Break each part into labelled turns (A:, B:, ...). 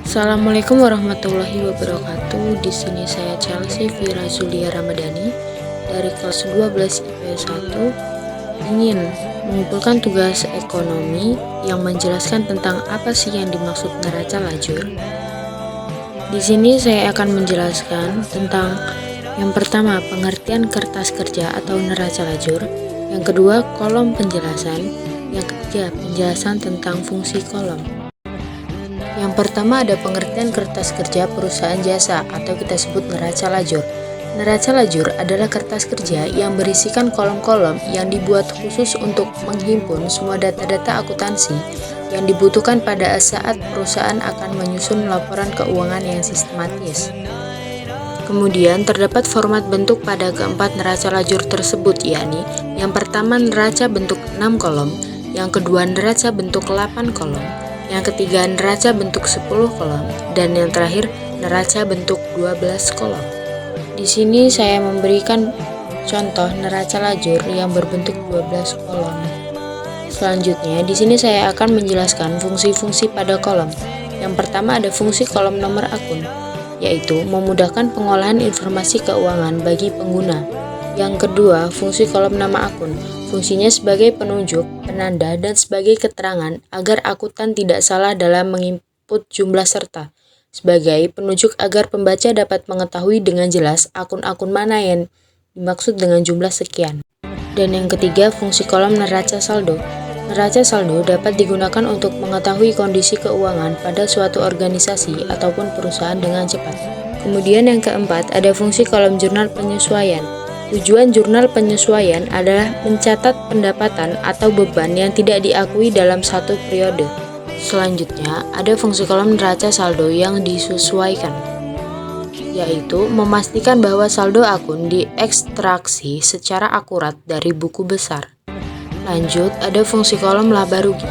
A: Assalamualaikum warahmatullahi wabarakatuh. Di sini saya Chelsea Vira Zulia Ramadhani dari kelas 12 IPS 1 ingin mengumpulkan tugas ekonomi yang menjelaskan tentang apa sih yang dimaksud neraca lajur. Di sini saya akan menjelaskan tentang yang pertama, pengertian kertas kerja atau neraca lajur. Yang kedua, kolom penjelasan. Yang ketiga, penjelasan tentang fungsi kolom. Yang pertama ada pengertian kertas kerja perusahaan jasa atau kita sebut neraca lajur. Neraca lajur adalah kertas kerja yang berisikan kolom-kolom yang dibuat khusus untuk menghimpun semua data-data akuntansi yang dibutuhkan pada saat perusahaan akan menyusun laporan keuangan yang sistematis. Kemudian terdapat format bentuk pada keempat neraca lajur tersebut, yakni yang pertama neraca bentuk 6 kolom, yang kedua neraca bentuk 8 kolom, yang ketiga neraca bentuk 10 kolom, dan yang terakhir neraca bentuk 12 kolom. Di sini saya memberikan contoh neraca lajur yang berbentuk 12 kolom. Selanjutnya, di sini saya akan menjelaskan fungsi-fungsi pada kolom. Yang pertama ada fungsi kolom nomor akun, yaitu memudahkan pengolahan informasi keuangan bagi pengguna. Yang kedua, fungsi kolom nama akun. Fungsinya sebagai penunjuk, penanda, dan sebagai keterangan agar akuntan tidak salah dalam menginput jumlah serta. Sebagai penunjuk agar pembaca dapat mengetahui dengan jelas akun-akun mana yang dimaksud dengan jumlah sekian. Dan yang ketiga, fungsi kolom neraca saldo. Neraca saldo dapat digunakan untuk mengetahui kondisi keuangan pada suatu organisasi ataupun perusahaan dengan cepat. Kemudian yang keempat, ada fungsi kolom jurnal penyesuaian. Tujuan jurnal penyesuaian adalah mencatat pendapatan atau beban yang tidak diakui dalam satu periode. Selanjutnya, ada fungsi kolom neraca saldo yang disesuaikan, yaitu memastikan bahwa saldo akun diekstraksi secara akurat dari buku besar. Lanjut, ada fungsi kolom laba rugi,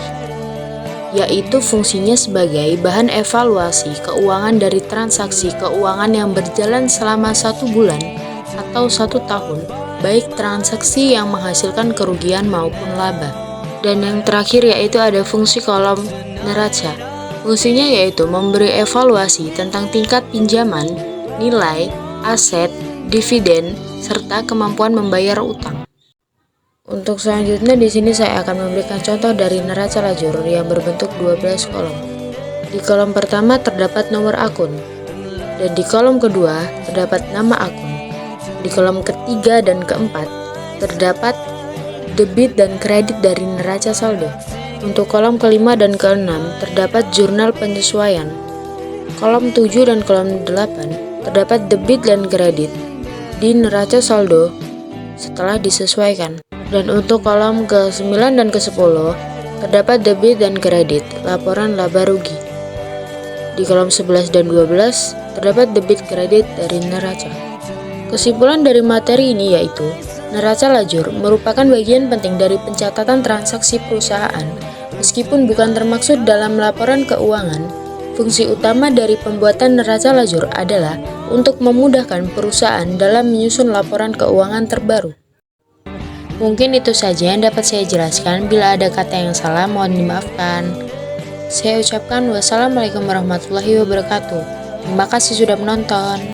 A: yaitu fungsinya sebagai bahan evaluasi keuangan dari transaksi keuangan yang berjalan selama 1 bulan atau 1 tahun, baik transaksi yang menghasilkan kerugian maupun laba. Dan yang terakhir yaitu ada fungsi kolom neraca. Fungsinya yaitu memberi evaluasi tentang tingkat pinjaman, nilai, aset, dividen, serta kemampuan membayar utang. Untuk selanjutnya di sini saya akan memberikan contoh dari neraca lajur yang berbentuk 12 kolom. Di kolom pertama terdapat nomor akun, dan di kolom kedua terdapat nama akun. Di kolom ketiga dan keempat terdapat debit dan kredit dari neraca saldo. Untuk kolom kelima dan keenam terdapat jurnal penyesuaian. Kolom 7 dan kolom 8 terdapat debit dan kredit di neraca saldo setelah disesuaikan. Dan untuk kolom ke-9 dan ke-10 terdapat debit dan kredit laporan laba rugi. Di kolom 11 dan 12 terdapat debit kredit dari neraca. Kesimpulan dari materi ini yaitu neraca lajur merupakan bagian penting dari pencatatan transaksi perusahaan. Meskipun bukan termaksud dalam laporan keuangan, fungsi utama dari pembuatan neraca lajur adalah untuk memudahkan perusahaan dalam menyusun laporan keuangan terbaru. Mungkin itu saja yang dapat saya jelaskan. Bila ada kata yang salah, mohon dimaafkan. Saya ucapkan wassalamualaikum warahmatullahi wabarakatuh. Terima kasih sudah menonton.